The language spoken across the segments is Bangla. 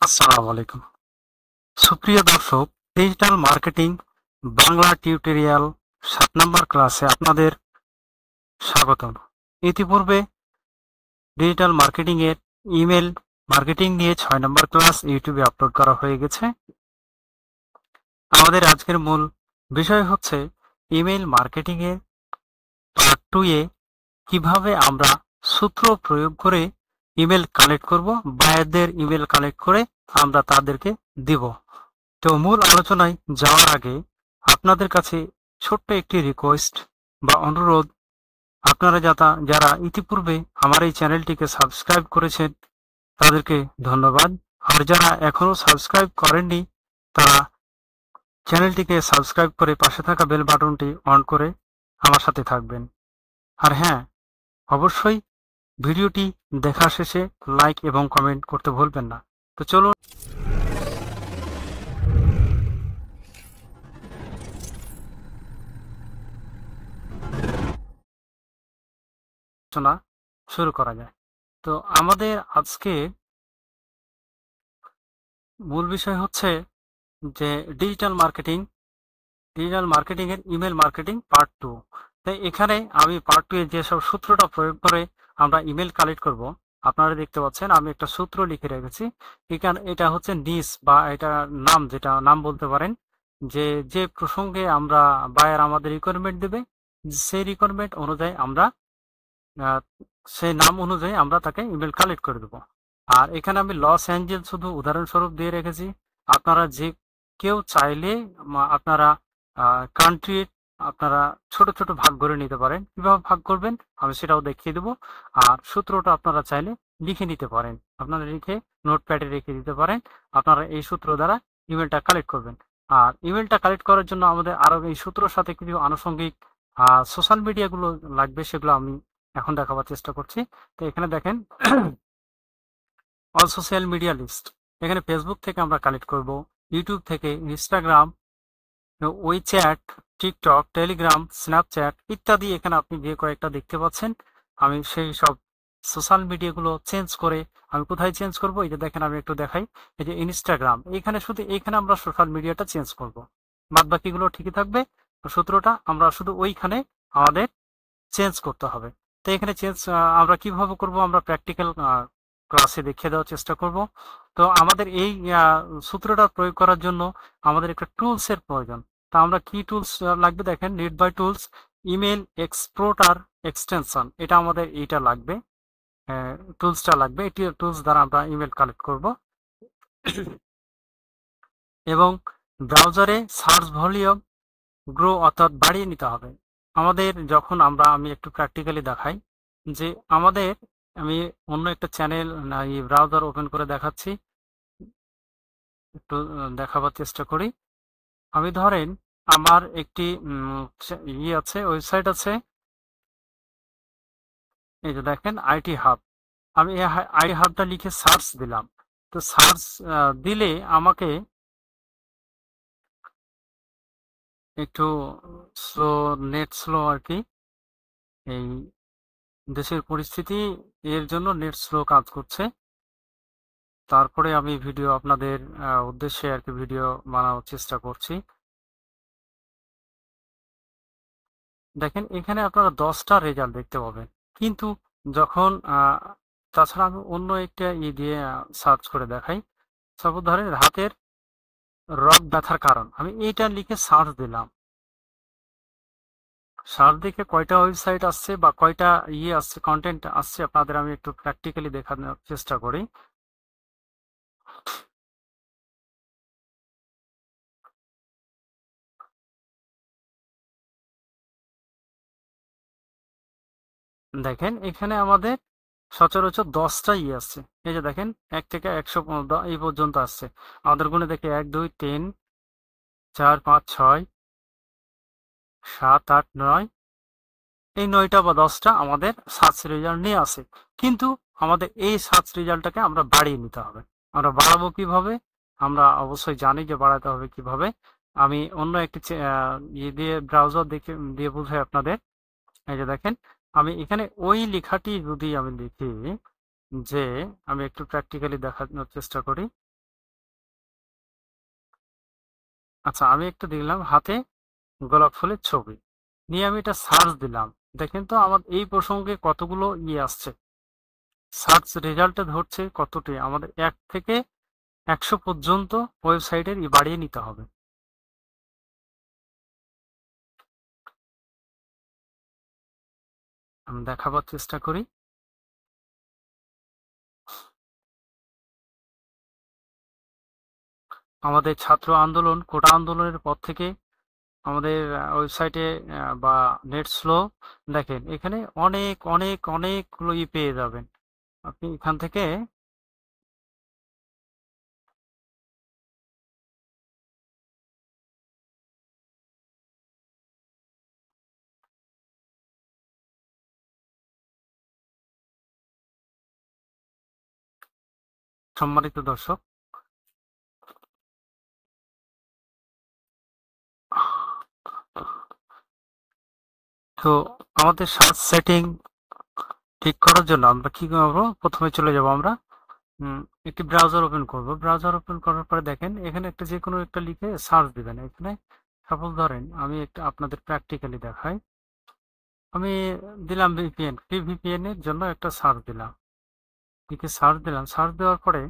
আসসালামু আলাইকুম। সুপ্রিয় দর্শক, ডিজিটাল মার্কেটিং বাংলা টিউটোরিয়াল ৭ নম্বর ক্লাসে আপনাদের স্বাগতম। ইতিপূর্বে ডিজিটাল মার্কেটিং এর ইমেল মার্কেটিং নিয়ে ৬ নম্বর ক্লাস ইউটিউবে আপলোড করা হয়ে গেছে। আমাদের আজকের মূল বিষয় হচ্ছে ইমেল মার্কেটিং এর পার্ট 2 এ কিভাবে আমরা সূত্র প্রয়োগ করে ইমেল কালেক্ট করব, বায়ারদের ইমেল কালেক্ট করে আমরা তাদেরকে দিব। তো মূল আলোচনায় যাওয়ার আগে আপনাদের কাছে ছোট্ট একটি রিকোয়েস্ট বা অনুরোধ, আপনারা যারা ইতিপূর্বে আমার এই চ্যানেলটিকে সাবস্ক্রাইব করেছেন তাদেরকে ধন্যবাদ। আর যারা এখনো সাবস্ক্রাইব করেননি তারা চ্যানেলটিকে সাবস্ক্রাইব করে পাশে থাকা বেল বাটনটি অন করে আমার সাথে থাকবেন। আর হ্যাঁ, অবশ্যই ভিডিওটি দেখা শেষে লাইক এবং কমেন্ট করতে ভুলবেন না। তো চলুন আলোচনা শুরু করা যায়। তো আমাদের আজকে মূল বিষয় হচ্ছে যে ডিজিটাল মার্কেটিং এর ইমেল মার্কেটিং পার্ট 2। তাই এখানে আমি পার্ট 2 এ যেসব সূত্রটা প্রয়োগ করে আমরা ইমেল কালেক্ট করব, আপনারা দেখতে পাচ্ছেন আমি একটা সূত্র লিখে রেখেছি। এখানে এটা হচ্ছে নিস বা এটা নাম, যেটা নাম বলতে পারেন, যে যে প্রসঙ্গে আমরা বায়ার আমাদের রিকোয়ারমেন্ট দেবে সেই রিকোয়ারমেন্ট অনুযায়ী আমরা সেই নাম অনুযায়ী আমরা তাকে ইমেল কালেক্ট করে দেবো। আর এখানে আমি লস অ্যাঞ্জেলস শুধু উদাহরণস্বরূপ দিয়ে রেখেছি। আপনারা যে কেউ চাইলে আপনারা কান্ট্রির আপনারা ছোট ছোট ভাগ করে নিতে পারেন। কিভাবে ভাগ করবেন আমি সেটাও দেখিয়ে দেবো। আর সূত্রটা আপনারা চাইলে লিখে নিতে পারেন, আপনারা লিখে নোটপ্যাডে রেখে দিতে পারেন। আপনারা এই সূত্র দ্বারা ইমেলটা কালেক্ট করবেন। আর ইমেলটা কালেক্ট করার জন্য আমাদের আরো এই সূত্রের সাথে কিছু আনুষঙ্গিক সোশ্যাল মিডিয়াগুলো লাগবে, সেগুলো আমি এখন দেখাবার চেষ্টা করছি। তো এখানে দেখেন অল সোশ্যাল মিডিয়া লিস্ট। এখানে ফেসবুক থেকে আমরা কালেক্ট করব, ইউটিউব থেকে, Instagram, WeChat, TikTok, Telegram, Snapchat ইত্যাদি। এখানে আপনি যে কয়েকটা দেখতে পাচ্ছেন, আমি সেই সব সোশ্যাল মিডিয়াগুলো চেঞ্জ করে আমি কোথায় চেঞ্জ করব, এই যে দেখেন আমি একটু দেখাই। এই যে ইনস্টাগ্রাম, এখানে শুধু এখানে আমরা সোশ্যাল মিডিয়াটা চেঞ্জ করব, বাদ বাকিগুলো ঠিকই থাকবে। সূত্রটা আমরা শুধু ওইখানে আমাদের চেঞ্জ করতে হবে। তো এখানে চেঞ্জ আমরা কিভাবে করব আমরা প্র্যাকটিক্যাল ক্লাসে দেখিয়ে দেওয়ার চেষ্টা করব। তো আমাদের এই সূত্রটা প্রয়োগ করার জন্য আমাদের একটা টুলসের প্রয়োজন। তা আমরা কি টুলস লাগবে দেখেন, need by tools email exporter extension, এটা আমাদের এইটা লাগবে, টুলসটা লাগবে। এটি টুলস দ্বারা আমরা ইমেল কালেক্ট করব এবং ব্রাউজারে সার্চ ভলিউম গ্রো অর্থাৎ বাড়িয়ে নিতে হবে আমাদের। যখন আমি একটু প্র্যাকটিক্যালি দেখাই যে আমাদের, আমি অন্য একটা চ্যানেল ব্রাউজার ওপেন করে দেখাচ্ছি, একটু দেখাবার চেষ্টা করি। আমি ধরেন আমার একটি আছে, ওয়েবসাইট আছে, এই যে দেখেন আইটি হাব। আমি এই আইটি হাবটা লিখে সার্চ দিলাম। তো সার্চ দিলে আমাকে একটু স্লো, নেট স্লো আর কি, এই দেশের পরিস্থিতি এর জন্য নেট স্লো কাজ করছে। তারপরে আমি ভিডিও আপনাদের উদ্দেশ্যে আর কি ভিডিও বানানোর চেষ্টা করছি। দেখেন এখানে আপনারা 10টা রেজাল্ট দেখতে পাবেন, কিন্তু যখন তাছাড়া আমি অন্য একটা দিয়ে সার্চ করে দেখাই। সাপোজ ধরেন হাতের রগ ব্যথার কারণ, আমি এইটা লিখে সার্চ দিলাম। সার্চ দেখে কয়টা ওয়েবসাইট আসছে বা কয়টা আসছে, কন্টেন্ট আসছে, আপনাদের আমি একটু প্র্যাকটিক্যালি দেখানোর চেষ্টা করি। দেখেন এখানে আমাদের সচরাচর 10টা আসছে। এই যে দেখেন 1 থেকে 100 এই পর্যন্ত আসছে। আমাদের গুণে দেখে 1 2 3 4 5 6 7 8 9, এই 9টা বা 10টা আমাদের সার্চ রেজাল্ট নিয়ে আসে। কিন্তু আমাদের এই সার্চ রেজাল্টটাকে আমরা বাড়িয়ে নিতে হবে। আমরা বাড়াবো কিভাবে? আমরা অবশ্যই জানি যে বাড়াতে হবে কিভাবে। আমি অন্য একটি দিয়ে ব্রাউজার দিয়ে বুঝাই আপনাদের। এই যে দেখেন আমি এখানে ওই লেখাটি যদি আমি লিখি, যে আমি একটু প্র্যাকটিক্যালি দেখানোর চেষ্টা করি। আচ্ছা, আমি একটা দিলাম হাতে গোলাপ ফুলের ছবি, নিয়ে আমি এটা সার্চ দিলাম। দেখেন তো আমার এই প্রসঙ্গে কতগুলো আসছে। সার্চ রেজাল্টে ধরছে কতটি, আমাদের 1 থেকে 100 পর্যন্ত ওয়েবসাইটের বাড়িয়ে নিতে হবে। আমি দেখাবার চেষ্টা করি। আমাদের ছাত্র আন্দোলন, কোটা আন্দোলনের পর থেকে আমাদের ওয়েবসাইটে বা নেট স্লো, দেখেন এখানে অনেক অনেক অনেকগুলো পেয়ে যাবেন। আপনি এখান থেকে সম্মানিত দর্শক, তো আমাদের সার্চ সেটিং ঠিক করার জন্য আমরা কি করবো, প্রথমে চলে যাব আমরা একটি ব্রাউজার ওপেন করব। ব্রাউজার ওপেন করার পরে দেখেন এখানে একটা যে কোনো একটা লিখে সার্চ দিবেন। এখানে সাপোজ ধরেন আমি একটা আপনাদের প্র্যাকটিক্যালি দেখাই। আমি দিলাম ভিপিএন, ভিপিএন এর জন্য একটা সার্চ দিলাম, লিখে সার্চ দিলাম। সার্চ দেওয়ার পরে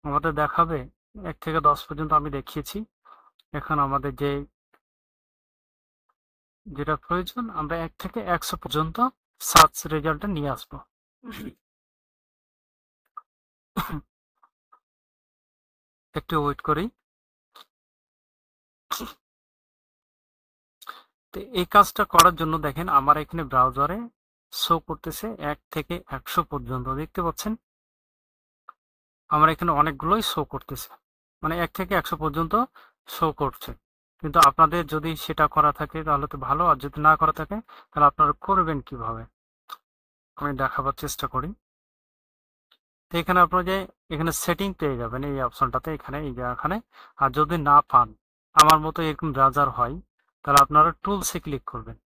আমাদের দেখাবে 1 থেকে 10 পর্যন্ত আমি দেখিয়েছি। এখন আমাদের যেটা প্রয়োজন, আমরা 1 থেকে 100 পর্যন্ত সার্চ রেজাল্টটা নিয়ে আসবো। একটু ওয়েট করি। তো এই কাজটা করার জন্য দেখেন আমার এখানে ব্রাউজারে শো করতেছে 1 থেকে 100 পর্যন্ত, দেখতে পাচ্ছেন আমার এখানে অনেকগুলোই শো করতেছে, মানে 1 থেকে 100 পর্যন্ত শো করছে। কিন্তু আপনাদের যদি সেটা করা থাকে তাহলে তো ভালো, আর যদি না করা থাকে তাহলে আপনারা করবেন কিভাবে আমি দেখাবার চেষ্টা করি। তো এখানে আপনারা যে এখানে সেটিং পেয়ে যাবেন এই অপশনটাতে, এখানে এই জায়গাখানে। আর যদি না পান, আমার মতো এরকম ব্রাউজার হয়, তাহলে আপনারা টুলসে ক্লিক করবেন।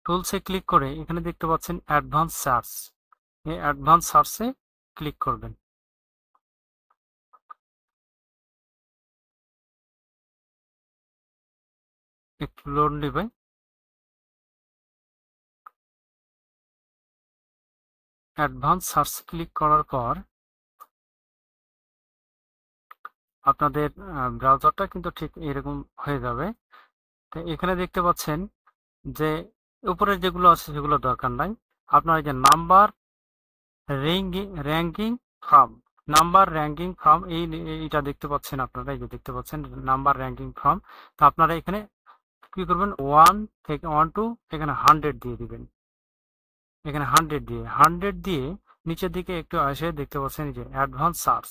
টুলসে ক্লিক করে এখানে দেখতে পাচ্ছেন অ্যাডভান্স সার্চ, এই অ্যাডভান্স সার্চে ক্লিক করবেন। একটু লোড নেবে। অ্যাডভান্স সার্চ ক্লিক করার পর আপনাদের ব্রাউজারটা কিন্তু ঠিক এরকম হয়ে যাবে। তো এখানে দেখতে পাচ্ছেন যে উপরের যেগুলো আছে সেগুলো দরকার নাই। আপনার এই যে number ranking from, number ranking from এইটা দেখতে পাচ্ছেন আপনারা, এই যে দেখতে পাচ্ছেন নাম্বার র্যাঙ্কিং ফ্রম। তো আপনারা এখানে কি করবেন, 1 থেকে 1 টু এখানে 100 দিয়ে দিবেন। এখানে 100 দিয়ে নিচের দিকে একটু এসে দেখতে পাচ্ছেন যে অ্যাডভান্স সার্চ,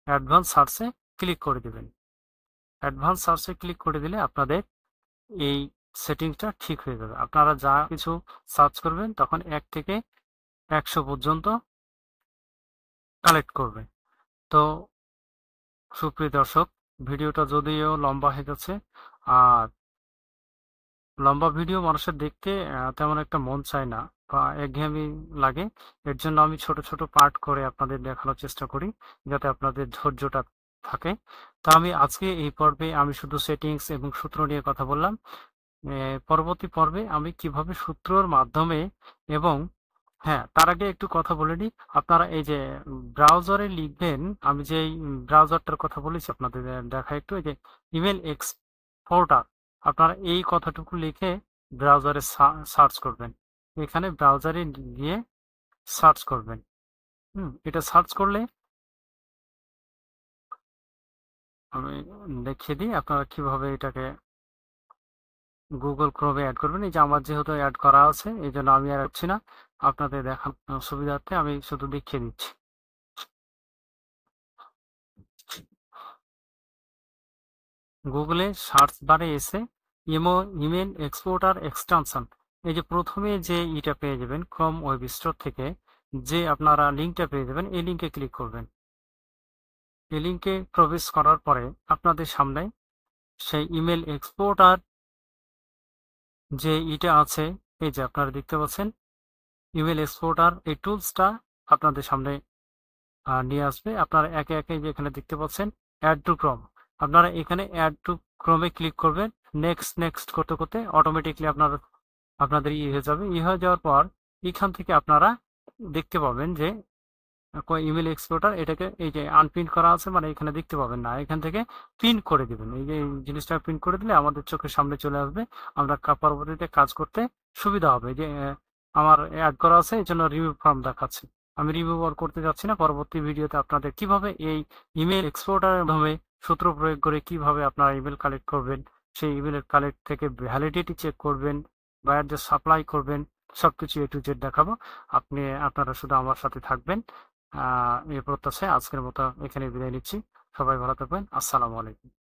অ্যাডভান্স সার্চে ক্লিক করে দিবেন। অ্যাডভান্স সার্চে ক্লিক করে দিলে আপনাদের এই সেটিংসটা ঠিক হয়ে যাবে। আপনারা যা কিছু সার্চ করবেন তখন 1 থেকে 100 পর্যন্ত কালেক্ট করবে। তো সুপ্রিয় দর্শক, ভিডিওটা যদিও লম্বা হয়ে যাচ্ছে, আর লম্বা ভিডিও মানুষের দেখতে তেমন একটা মন চায় না বা একঘেয়েমি লাগে। এর জন্য আমি ছোট ছোট পার্ট করে আপনাদের দেখানোর চেষ্টা করি, যাতে আপনাদের ধৈর্যটা থাকে। তো আমি আজকে এই পর্বে আমি শুধু সেটিংস এবং সূত্র নিয়ে কথা বললাম। পরবর্তী পর্বে আমি কিভাবে সূত্রর মাধ্যমে, এবং হ্যাঁ তার আগে একটু কথা বলে নিই। আপনারা এই যে ব্রাউজারে লিখবেন, আমি যে ব্রাউজারটার কথা বলেছি আপনাদের দেখা একটু, এই যে ইমেল এক্সপোর্টার, আপনারা এই কথাটুকু লিখে ব্রাউজারে সার্চ করবেন। এখানে ব্রাউজারে গিয়ে সার্চ করবেন। এটা সার্চ করলে আমি দেখিয়ে দিই আপনারা কিভাবে এটাকে গুগল ক্রোমে অ্যাড করবেন। এই যে আমার যেহেতু অ্যাড করা আছে এই জন্য আমি আর হচ্ছি না, আপনাদের দেখার সুবিধার্থে আমি শুধু দেখিয়ে দিচ্ছি। গুগলে সার্চ বারে এসে ইমেল এক্সপোর্টার এক্সটেনশন, এই যে প্রথমে যে ইটা পেয়ে যাবেন ক্রোম ওয়েব স্টোর থেকে, যে আপনারা লিঙ্কটা পেয়ে যাবেন, এই লিঙ্কে ক্লিক করবেন। এই লিঙ্কে প্রবেশ করার পরে আপনাদের সামনে সেই ইমেল এক্সপোর্টার যে ইটা আছে, এই যে আপনারা দেখতে পাচ্ছেন ইমেল এক্সপোর্টার, এই টুলসটা আপনাদের সামনে নিয়ে আসবে। আপনারা একে একে যে এখানে দেখতে পাচ্ছেন অ্যাড টু ক্রোম, আপনারা এখানে অ্যাড টু ক্রোমে ক্লিক করবেন। নেক্সট নেক্সট করতে করতে অটোমেটিকলি আপনাদের হয়ে যাবে। হয়ে যাওয়ার পর এখান থেকে আপনারা দেখতে পাবেন যে ইমেল এক্সপোর্টার, এটাকে এই যে আনপ্রিন্ট করা আছে, মানে এখানে দেখতে পাবেন না, এখান থেকে প্রিন্ট করে দিবেন। এই যে এই জিনিসটা প্রিন্ট করে দিলে আমাদের চোখের সামনে চলে আসবে, আমরা পরবর্তীতে কাজ করতে সুবিধা হবে। যে আমার অ্যাড করা আছে এই জন্য রিভিউ ফর্ম দেখাচ্ছে, আমি রিভিউ আর করতে যাচ্ছি না। পরবর্তী ভিডিওতে আপনাদের কিভাবে এই ইমেল এক্সপোর্টারের মাধ্যমে সূত্র প্রয়োগ করে কিভাবে আপনারা ইমেল কালেক্ট করবেন, সেই ইমেল কালেক্ট থেকে ভ্যালিডিটি চেক করবেন, বায়ারদের সাপ্লাই করবেন, সবকিছু এ টু জেড দেখাবো। আপনারা শুধু আমার সাথে থাকবেন। এই প্রত্যাশায় আজকের মতো এখানে বিদায় নিচ্ছি। সবাই ভালো থাকবেন। আসসালামু আলাইকুম।